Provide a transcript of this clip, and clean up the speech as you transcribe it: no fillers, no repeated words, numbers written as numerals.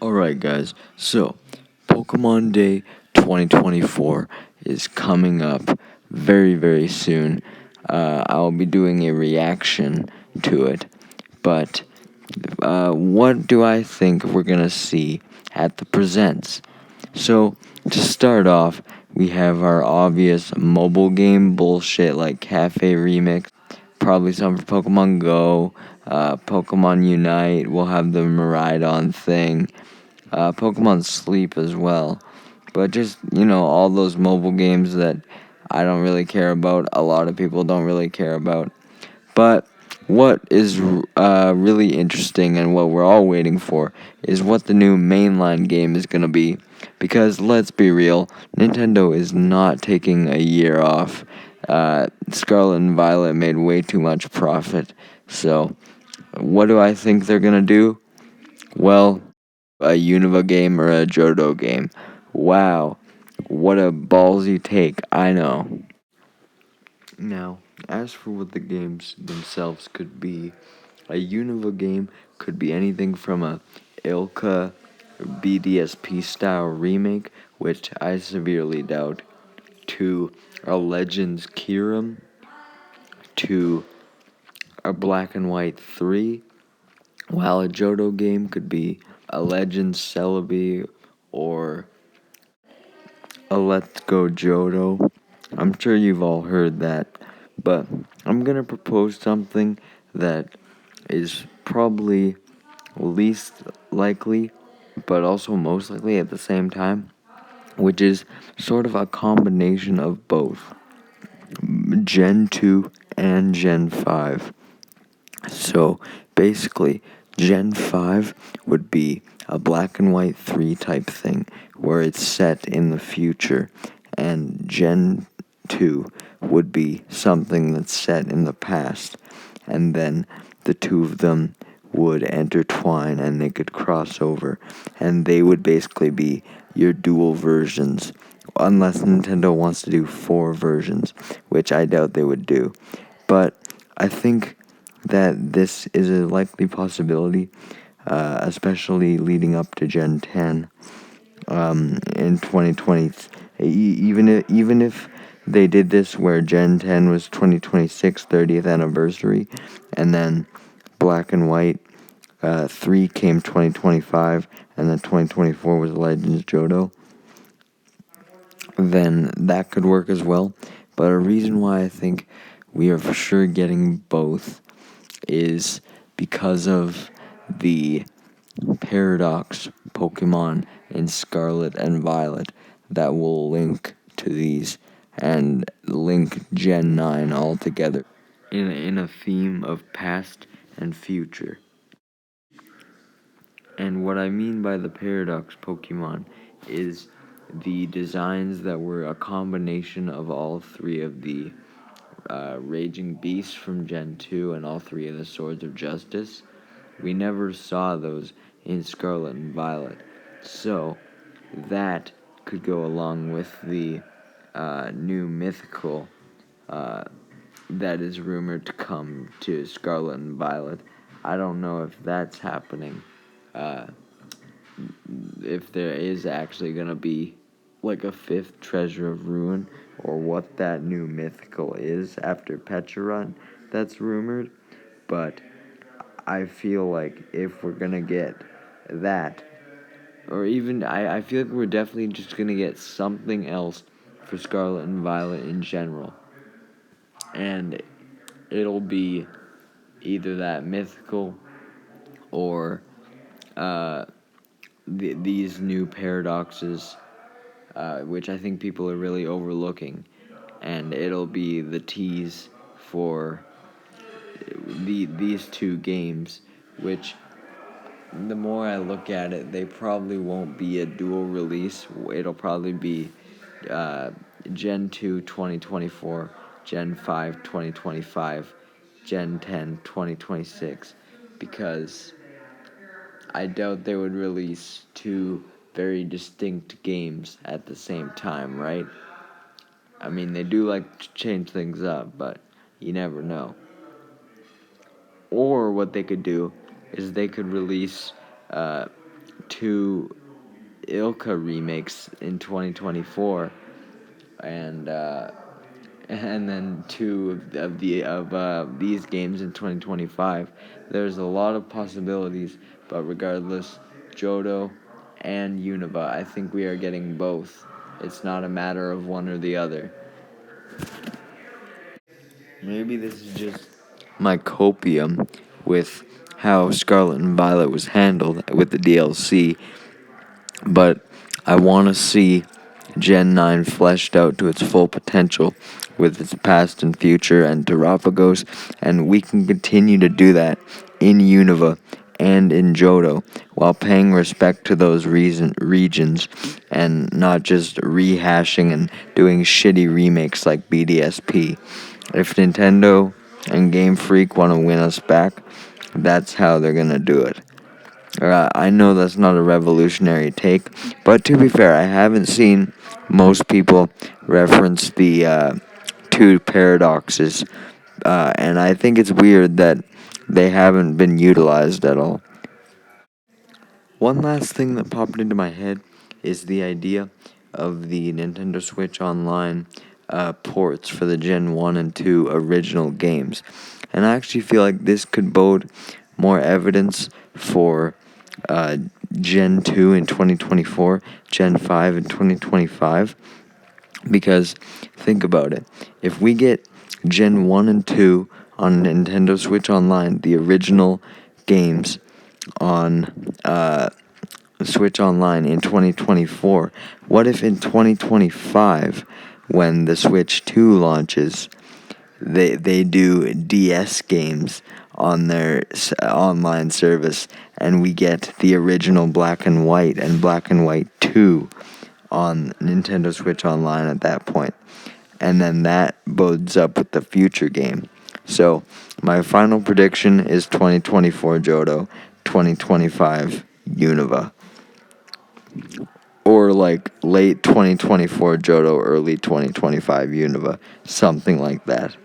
Alright, guys, so Pokemon Day 2024 is coming up very, very soon. I'll be doing a reaction to it, but what do I think we're gonna see at the Presents? So, to start off, we have our obvious mobile game bullshit like Cafe Remix, probably some for Pokemon Go, Pokemon Unite, we'll have the Miraidon thing, Pokemon Sleep as well. But just, all those mobile games that I don't really care about, a lot of people don't really care about. But what is really interesting and what we're all waiting for is what the new mainline game is going to be. Because let's be real, Nintendo is not taking a year off. Scarlet and Violet made way too much profit. So, what do I think they're going to do? Well, a Unova game or a Johto game. Wow, what a ballsy take, I know. Now, as for what the games themselves could be, a Unova game could be anything from a Ilka BDSP style remake, which I severely doubt, to a Legends Kyurem, to a Black and White 3, while a Johto game could be a Legends Celebi or a Let's Go Johto. I'm sure you've all heard that, but I'm gonna propose something that is probably least likely, but also most likely at the same time, which is sort of a combination of both Gen 2 and Gen 5. So basically, Gen 5 would be a Black and White 3 type thing where it's set in the future, and Gen 2 would be something that's set in the past, and then the two of them would intertwine and they could cross over, and they would basically be your dual versions, unless Nintendo wants to do 4 versions, which I doubt they would do. But I think that this is a likely possibility, especially leading up to Gen 10 in 2020. Even if they did this where Gen 10 was 2026 30th anniversary, and then Black and White 3 came 2025, and then 2024 was Legends Johto, then that could work as well. But a reason why I think we are for sure getting both is because of the Paradox Pokemon in Scarlet and Violet that will link to these and link Gen 9 all together in a theme of past and future. And what I mean by the Paradox Pokemon is the designs that were a combination of all 3 of the Raging Beasts from Gen 2 and all 3 of the Swords of Justice. We never saw those in Scarlet and Violet. So, that could go along with the new mythical that is rumored to come to Scarlet and Violet. I don't know if that's happening. If there is actually going to be like a 5th Treasure of Ruin, or what that new mythical is after Pecha that's rumored. But I feel like if we're going to get that, or even, I feel like we're definitely just going to get something else for Scarlet and Violet in general. And it'll be either that mythical or these new paradoxes, which I think people are really overlooking. And it'll be the tease for these 2 games, which the more I look at it, they probably won't be a dual release. It'll probably be Gen 2 2024, Gen 5 2025, Gen 10 2026, because I doubt they would release 2 very distinct games at the same time, right? I mean, they do like to change things up, but you never know. Or what they could do is they could release two Ilka remakes in 2024, and then two of these games in 2025. There's a lot of possibilities, but regardless, Johto and Unova, I think we are getting both. It's not a matter of one or the other. Maybe this is just my copium with how Scarlet and Violet was handled with the DLC, but I want to see Gen 9 fleshed out to its full potential with its past and future and Terapagos, and we can continue to do that in Unova and in Johto while paying respect to those regions and not just rehashing and doing shitty remakes like BDSP. If Nintendo and Game Freak want to win us back, that's how they're gonna do it. I know that's not a revolutionary take, but to be fair, I haven't seen most people reference the two paradoxes, and I think it's weird that they haven't been utilized at all. One last thing that popped into my head is the idea of the Nintendo Switch Online ports for the Gen 1 and 2 original games. And I actually feel like this could bode more evidence for Gen 2 in 2024, Gen 5 in 2025. Because think about it. If we get Gen 1 and 2 on Nintendo Switch Online, the original games on Switch Online in 2024, what if in 2025, when the Switch 2 launches, they do DS games on their online service, and we get the original Black and White and Black and White 2 on Nintendo Switch Online at that point. And then that bodes up with the future game. So, my final prediction is 2024 Johto, 2025 Unova. Or like late 2024 Johto, early 2025 Unova. Something like that.